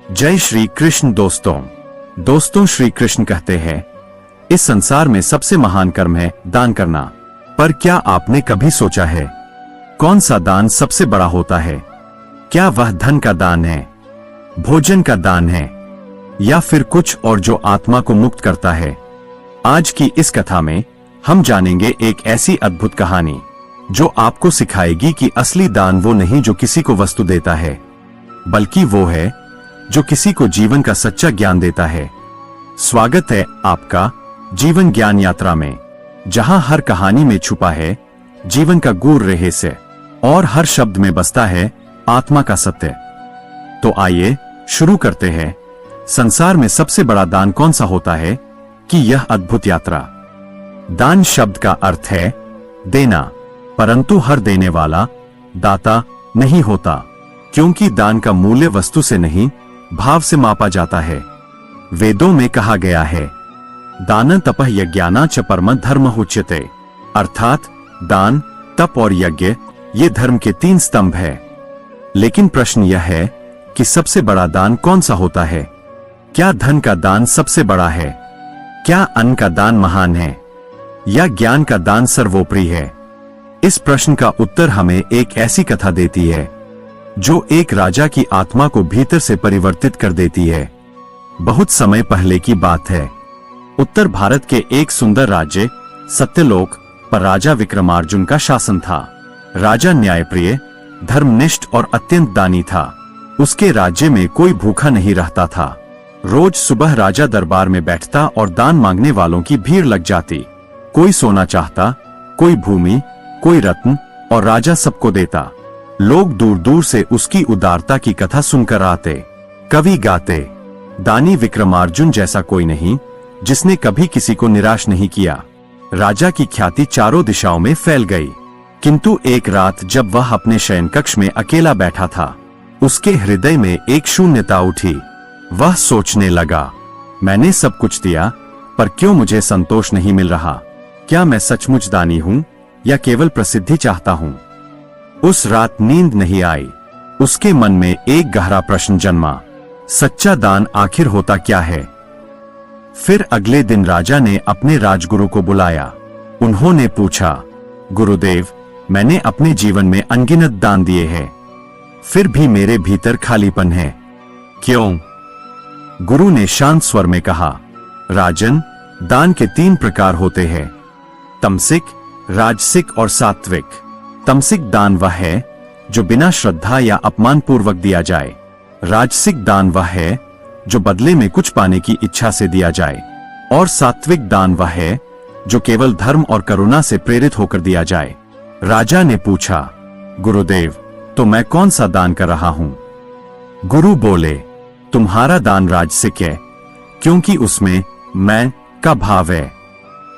जय श्री कृष्ण दोस्तों श्री कृष्ण कहते हैं इस संसार में सबसे महान कर्म है दान करना। पर क्या आपने कभी सोचा है कौन सा दान सबसे बड़ा होता है? क्या वह धन का दान है, भोजन का दान है, या फिर कुछ और जो आत्मा को मुक्त करता है? आज की इस कथा में हम जानेंगे एक ऐसी अद्भुत कहानी जो आपको सिखाएगी कि असली दान वो नहीं जो किसी को वस्तु देता है, बल्कि वो है जो किसी को जीवन का सच्चा ज्ञान देता है। स्वागत है आपका जीवन ज्ञान यात्रा में, जहां हर कहानी में छुपा है जीवन का गूढ़ रहस्य और हर शब्द में बसता है आत्मा का सत्य। तो आइए शुरू करते हैं। संसार में सबसे बड़ा दान कौन सा होता है कि यह अद्भुत यात्रा। दान शब्द का अर्थ है देना, परंतु हर देने वाला दाता नहीं होता, क्योंकि दान का मूल्य वस्तु से नहीं भाव से मापा जाता है। वेदों में कहा गया है दान तपः यज्ञाना च परम धर्म उच्यते, अर्थात दान, तप और यज्ञ ये धर्म के 3 स्तंभ है। लेकिन प्रश्न यह है कि सबसे बड़ा दान कौन सा होता है? क्या धन का दान सबसे बड़ा है? क्या अन्न का दान महान है, या ज्ञान का दान सर्वोपरि है? इस प्रश्न का उत्तर हमें एक ऐसी कथा देती है जो एक राजा की आत्मा को भीतर से परिवर्तित कर देती है। बहुत समय पहले की बात है। उत्तर भारत के एक सुंदर राज्य सत्यलोक पर राजा विक्रमार्जुन का शासन था। राजा न्यायप्रिय, धर्मनिष्ठ और अत्यंत दानी था। उसके राज्य में कोई भूखा नहीं रहता था। रोज सुबह राजा दरबार में बैठता और दान मांगने वालों की भीड़ लग जाती। कोई सोना चाहता, कोई भूमि, कोई रत्न, और राजा सबको देता। लोग दूर दूर से उसकी उदारता की कथा सुनकर आते। कवि गाते, दानी विक्रमार्जुन जैसा कोई नहीं जिसने कभी किसी को निराश नहीं किया। राजा की ख्याति चारों दिशाओं में फैल गई। किंतु एक रात जब वह अपने शयन कक्ष में अकेला बैठा था, उसके हृदय में एक शून्यता उठी। वह सोचने लगा, मैंने सब कुछ दिया, पर क्यों मुझे संतोष नहीं मिल रहा? क्या मैं सचमुच दानी हूं या केवल प्रसिद्धि चाहता हूं? उस रात नींद नहीं आई। उसके मन में एक गहरा प्रश्न जन्मा, सच्चा दान आखिर होता क्या है? फिर अगले दिन राजा ने अपने राजगुरु को बुलाया। उन्होंने पूछा, गुरुदेव, मैंने अपने जीवन में अनगिनत दान दिए हैं, फिर भी मेरे भीतर खालीपन है, क्यों? गुरु ने शांत स्वर में कहा, राजन, दान के 3 प्रकार होते हैं, तमसिक, राजसिक और सात्विक। तमसिक दान वह है जो बिना श्रद्धा या अपमान पूर्वक दिया जाए। राजसिक दान वह है जो बदले में कुछ पाने की इच्छा से दिया जाए, और सात्विक दान वह है जो केवल धर्म और करुणा से प्रेरित होकर दिया जाए। राजा ने पूछा, गुरुदेव, तो मैं कौन सा दान कर रहा हूं? गुरु बोले, तुम्हारा दान राजसिक है, क्योंकि उसमें मैं का भाव है।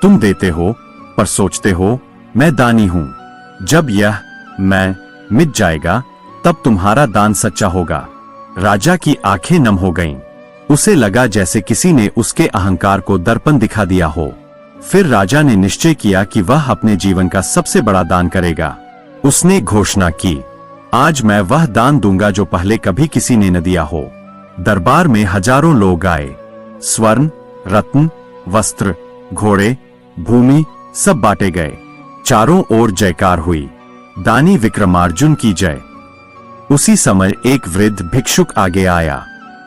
तुम देते हो पर सोचते हो मैं दानी हूं। जब यह मैं मिट जाएगा तब तुम्हारा दान सच्चा होगा। राजा की आंखें नम हो गईं। उसे लगा जैसे किसी ने उसके अहंकार को दर्पण दिखा दिया हो। फिर राजा ने निश्चय किया कि वह अपने जीवन का सबसे बड़ा दान करेगा। उसने घोषणा की, आज मैं वह दान दूंगा जो पहले कभी किसी ने न दिया हो। दरबार में हजारों लोग आए। स्वर्ण, रत्न, वस्त्र, घोड़े, भूमि सब बांटे गए। चारों ओर जयकार हुई, दानी विक्रमार्जुन की जय। उसी समय एक वृद्ध भिक्षुक आगे आया।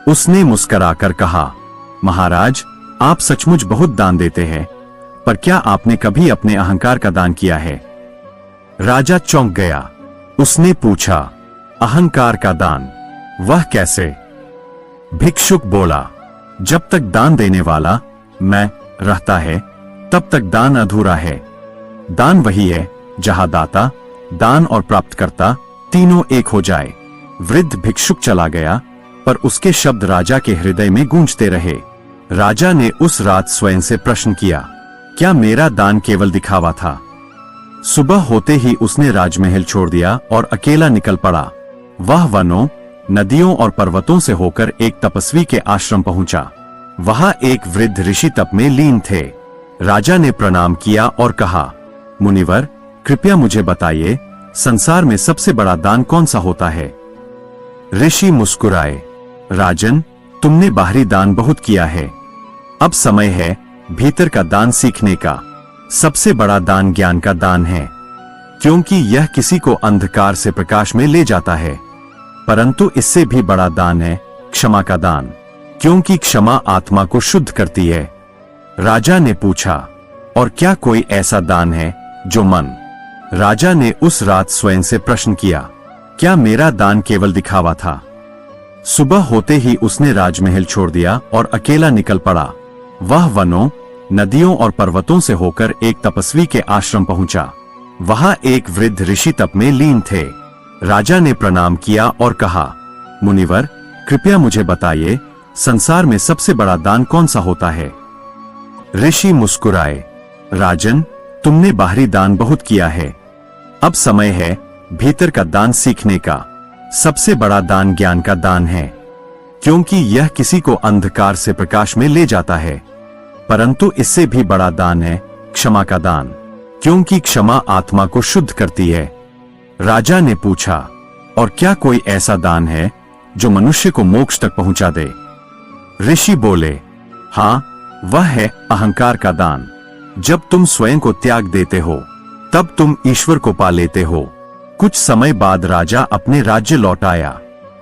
उसने मुस्कुराकर कहा, महाराज, आप सचमुच बहुत दान देते हैं, पर क्या आपने कभी अपने अहंकार का दान किया है? राजा चौंक गया। उसने पूछा, अहंकार का दान? वह कैसे? भिक्षुक बोला, जब तक दान देने वाला मैं रहता है तब तक दान अधूरा है। दान वही है जहां दाता, दान और प्राप्तकर्ता तीनों एक हो जाए। वृद्ध भिक्षुक चला गया, पर उसके शब्द राजा के हृदय में गूंजते रहे। राजा ने उस रात स्वयं से प्रश्न किया, क्या मेरा दान केवल दिखावा था? सुबह होते ही उसने राजमहल छोड़ दिया और अकेला निकल पड़ा। वह वनों, नदियों और पर्वतों से होकर एक तपस्वी के आश्रम पहुंचा। वहां एक वृद्ध ऋषि तप में लीन थे। राजा ने प्रणाम किया और कहा, मुनिवर, कृपया मुझे बताइए, संसार में सबसे बड़ा दान कौन सा होता है? ऋषि मुस्कुराए, राजन, तुमने बाहरी दान बहुत किया है। अब समय है भीतर का दान सीखने का। सबसे बड़ा दान ज्ञान का दान है, क्योंकि यह किसी को अंधकार से प्रकाश में ले जाता है। परंतु इससे भी बड़ा दान है क्षमा का दान, क्योंकि क्षमा आत्मा को शुद्ध करती है। राजा ने पूछा, और क्या कोई ऐसा दान है जो मन? राजा ने उस रात स्वयं से प्रश्न किया, क्या मेरा दान केवल दिखावा था? सुबह होते ही उसने राजमहल छोड़ दिया और अकेला निकल पड़ा। वह वनों, नदियों और पर्वतों से होकर एक तपस्वी के आश्रम पहुंचा। वहां एक वृद्ध ऋषि तप में लीन थे। राजा ने प्रणाम किया और कहा, मुनिवर, कृपया मुझे बताइए, संसार में सबसे बड़ा दान कौन सा होता है? ऋषि मुस्कुराए, राजन, तुमने बाहरी दान बहुत किया है। अब समय है भीतर का दान सीखने का। सबसे बड़ा दान ज्ञान का दान है, क्योंकि यह किसी को अंधकार से प्रकाश में ले जाता है। परंतु इससे भी बड़ा दान है क्षमा का दान, क्योंकि क्षमा आत्मा को शुद्ध करती है। राजा ने पूछा, और क्या कोई ऐसा दान है जो मनुष्य को मोक्ष तक पहुंचा दे? ऋषि बोले, हां, वह है अहंकार का दान। जब तुम स्वयं को त्याग देते हो, तब तुम ईश्वर को पा लेते हो। कुछ समय बाद राजा अपने राज्य लौट आया।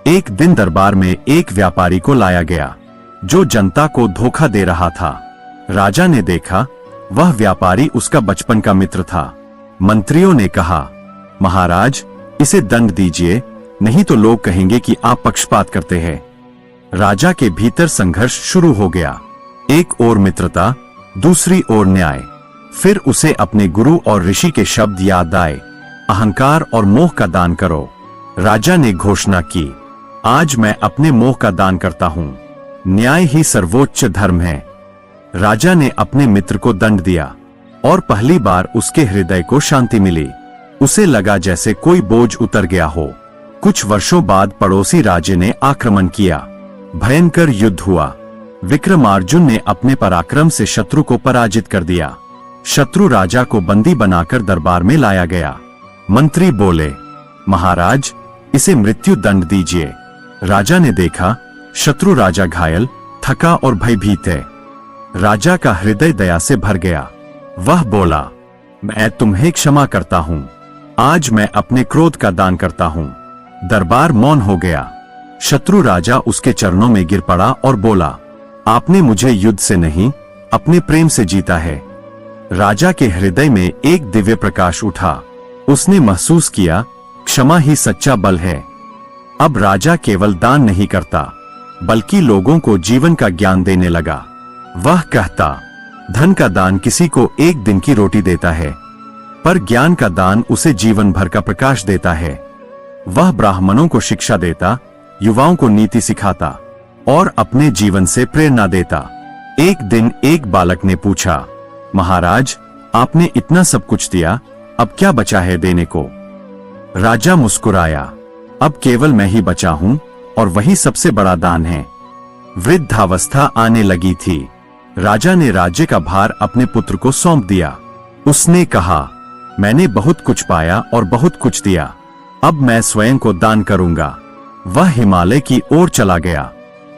एक दिन दरबार में एक व्यापारी को लाया गया, जो जनता को धोखा दे रहा था। राजा ने देखा, वह व्यापारी उसका बचपन का मित्र था। मंत्रियों ने कहा, महाराज, इसे दंड दीजिए, नहीं तो लोग कहेंगे कि आप पक्षपात करते हैं। राजा के भीतर संघर्ष शुरू हो गया। एक ओर मित्रता, दूसरी ओर न्याय। फिर उसे अपने गुरु और ऋषि के शब्द याद आए, अहंकार और मोह का दान करो। राजा ने घोषणा की, आज मैं अपने मोह का दान करता हूं। न्याय ही सर्वोच्च धर्म है। राजा ने अपने मित्र को दंड दिया और पहली बार उसके हृदय को शांति मिली। उसे लगा जैसे कोई बोझ उतर गया हो। कुछ वर्षों बाद पड़ोसी राज्य ने आक्रमण किया। भयंकर युद्ध हुआ। विक्रमार्जुन ने अपने पराक्रम से शत्रु को पराजित कर दिया। शत्रु राजा को बंदी बनाकर दरबार में लाया गया। मंत्री बोले, महाराज, इसे मृत्यु दंड दीजिए। राजा ने देखा, शत्रु राजा घायल, थका और भयभीत है। राजा का हृदय दया से भर गया। वह बोला, मैं तुम्हें क्षमा करता हूं। आज मैं अपने क्रोध का दान करता हूं। दरबार मौन हो गया। शत्रु राजा उसके चरणों में गिर पड़ा और बोला, आपने मुझे युद्ध से नहीं, अपने प्रेम से जीता है। राजा के हृदय में एक दिव्य प्रकाश उठा। उसने महसूस किया, क्षमा ही सच्चा बल है। अब राजा केवल दान नहीं करता, बल्कि लोगों को जीवन का ज्ञान देने लगा। वह कहता, धन का दान किसी को एक दिन की रोटी देता है, पर ज्ञान का दान उसे जीवन भर का प्रकाश देता है। वह ब्राह्मणों को शिक्षा देता, युवाओं को नीति सिखाता और अपने जीवन से प्रेरणा देता। एक दिन एक बालक ने पूछा, महाराज, आपने इतना सब कुछ दिया, अब क्या बचा है देने को? राजा मुस्कुराया, अब केवल मैं ही बचा हूं और वही सबसे बड़ा दान है। वृद्धावस्था आने लगी थी। राजा ने राज्य का भार अपने पुत्र को सौंप दिया। उसने कहा, मैंने बहुत कुछ पाया और बहुत कुछ दिया, अब मैं स्वयं को दान करूंगा। वह हिमालय की ओर चला गया।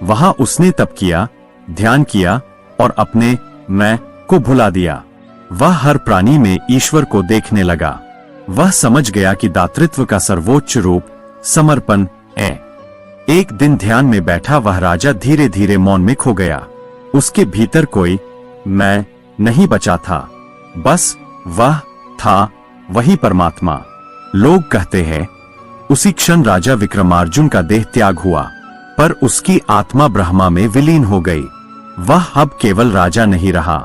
वहां उसने तप किया, ध्यान किया और अपने मैं को भुला दिया। वह हर प्राणी में ईश्वर को देखने लगा। वह समझ गया कि दातृत्व का सर्वोच्च रूप समर्पण है। एक दिन ध्यान में बैठा वह राजा धीरे धीरे मौन में खो गया। उसके भीतर कोई मैं नहीं बचा था, बस वह था, वही परमात्मा। लोग कहते हैं, उसी क्षण राजा विक्रमार्जुन का देह त्याग हुआ, पर उसकी आत्मा ब्रह्मा में विलीन हो गई। वह अब केवल राजा नहीं रहा,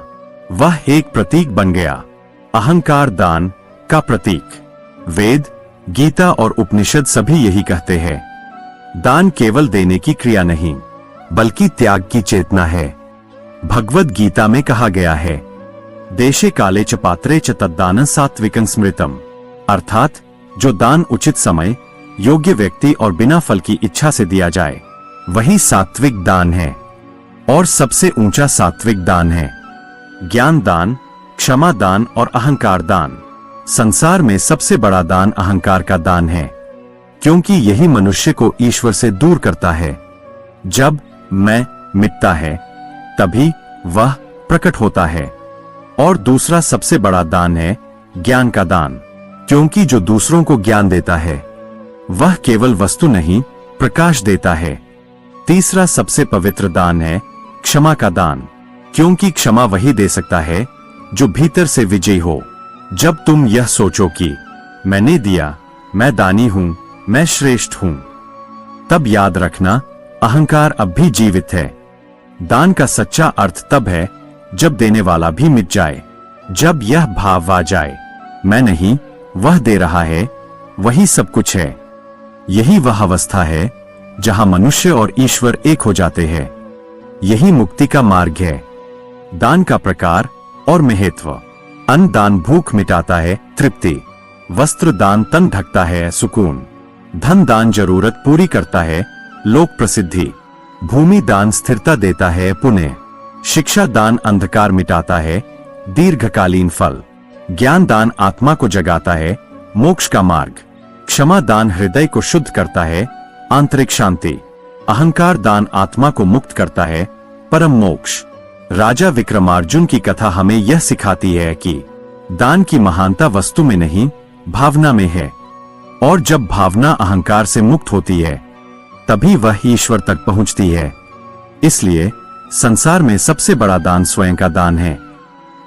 वह एक प्रतीक बन गया, अहंकार दान का प्रतीक। वेद, गीता और उपनिषद सभी यही कहते हैं, दान केवल देने की क्रिया नहीं, बल्कि त्याग की चेतना है। भगवद गीता में कहा गया है, देशे काले च पात्रे च तद्दानं सात्विकं स्मृतम, अर्थात जो दान उचित समय, योग्य व्यक्ति और बिना फल की इच्छा से दिया जाए, वही सात्विक दान है। और सबसे ऊंचा सात्विक दान है ज्ञान दान, क्षमा दान और अहंकार दान। संसार में सबसे बड़ा दान अहंकार का दान है, क्योंकि यही मनुष्य को ईश्वर से दूर करता है। जब मैं मिटता है तभी वह प्रकट होता है। और दूसरा सबसे बड़ा दान है ज्ञान का दान, क्योंकि जो दूसरों को ज्ञान देता है वह केवल वस्तु नहीं प्रकाश देता है। तीसरा सबसे पवित्र दान है क्षमा का दान, क्योंकि क्षमा वही दे सकता है जो भीतर से विजयी हो। जब तुम यह सोचो कि मैंने दिया, मैं दानी हूं, मैं श्रेष्ठ हूं, तब याद रखना अहंकार अब भी जीवित है। दान का सच्चा अर्थ तब है जब देने वाला भी मिट जाए, जब यह भाव आ जाए, मैं नहीं, वह दे रहा है, वही सब कुछ है। यही वह अवस्था है जहां मनुष्य और ईश्वर एक हो जाते हैं। यही मुक्ति का मार्ग है। दान का प्रकार और महत्व। अन्न दान भूख मिटाता है, तृप्ति। वस्त्र दान तन ढकता है, सुकून। धन दान जरूरत पूरी करता है, लोक प्रसिद्धि। भूमि दान स्थिरता देता है, पुण्य। शिक्षा दान अंधकार मिटाता है, दीर्घकालीन फल। ज्ञान दान आत्मा को जगाता है, मोक्ष का मार्ग। क्षमा दान हृदय को शुद्ध करता है, आंतरिक शांति। अहंकार दान आत्मा को मुक्त करता है, परम मोक्ष। राजा विक्रमार्जुन की कथा हमें यह सिखाती है कि दान की महानता वस्तु में नहीं, भावना में है। और जब भावना अहंकार से मुक्त होती है तभी वह ईश्वर तक पहुंचती है। इसलिए संसार में सबसे बड़ा दान स्वयं का दान है,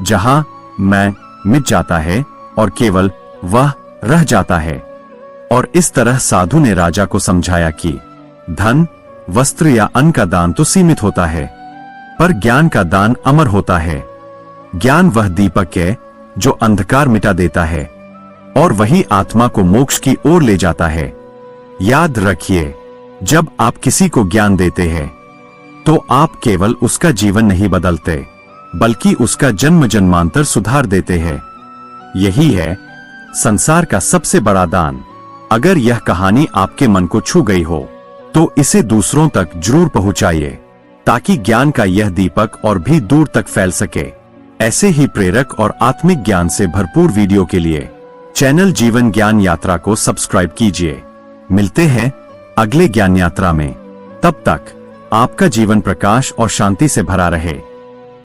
जहां मैं मिट जाता है और केवल वह रह जाता है। और इस तरह साधु ने राजा को समझाया कि धन, वस्त्र या अन्न का दान तो सीमित होता है, पर ज्ञान का दान अमर होता है। ज्ञान वह दीपक है जो अंधकार मिटा देता है और वही आत्मा को मोक्ष की ओर ले जाता है। याद रखिए, जब आप किसी को ज्ञान देते हैं तो आप केवल उसका जीवन नहीं बदलते, बल्कि उसका जन्म जन्मांतर सुधार देते हैं। यही है संसार का सबसे बड़ा दान। अगर यह कहानी आपके मन को छू गई हो तो इसे दूसरों तक जरूर पहुंचाइए, ताकि ज्ञान का यह दीपक और भी दूर तक फैल सके। ऐसे ही प्रेरक और आत्मिक ज्ञान से भरपूर वीडियो के लिए चैनल जीवन ज्ञान यात्रा को सब्सक्राइब कीजिए। मिलते हैं अगले ज्ञान यात्रा में। तब तक आपका जीवन प्रकाश और शांति से भरा रहे।